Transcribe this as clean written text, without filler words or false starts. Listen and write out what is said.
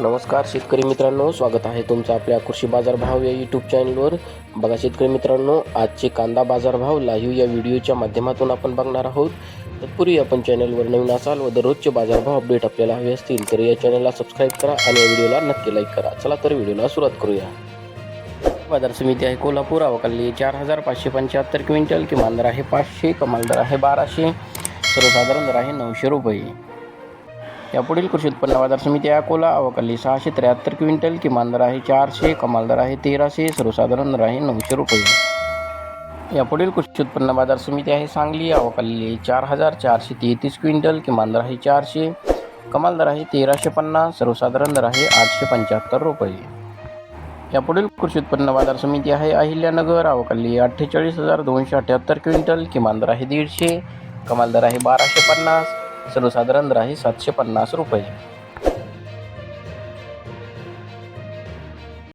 नमस्कार शेतकरी मित्रांनो, स्वागत आहे तुमचं आपल्या कृषी बाजार भाव या यूट्यूब चॅनलवर। बघा शेतकरी मित्रांनो, आजचे कांदा बाजार भाव लाईव्ह या व्हिडिओच्या माध्यमातून आपण बघणार आहोत। तत्पूर्वी आपण चॅनलवर नवीन असाल व दररोजचे बाजारभाव अपडेट आपल्याला हवे असतील तर या चॅनलला सबस्क्राईब करा आणि या व्हिडिओला नक्की लाईक करा। चला तर व्हिडिओला सुरुवात करूया। बाजार समिती आहे कोल्हापूर, आवकाली 4575 क्विंटल, किमान दर आहे 500, कमाल दर आहे 1200, सर्वसाधारण दर आहे 900 रुपये। यापुढील कृषी उत्पन्न बाजार समिती अकोला, आवकाली 673 क्विंटल, किमान दर आहे 400, कमाल दर आहे 1300, सर्वसाधारण दर आहे 900 रुपये। यापुढील कृषी उत्पन्न बाजार समिती आहे सांगली, आवकाली 4433 क्विंटल, किमान दर आहे 400, कमाल दर आहे 1350, सर्वसाधारण दर आहे 875 रुपये। यापुढील कृषी उत्पन्न बाजार समिती आहे अहिल्यानगर, आवकाली 48278 क्विंटल, किमान दर आहे 150, कमाल दर आहे 1250, सर्वसाधारण दर आहे 750 रुपये।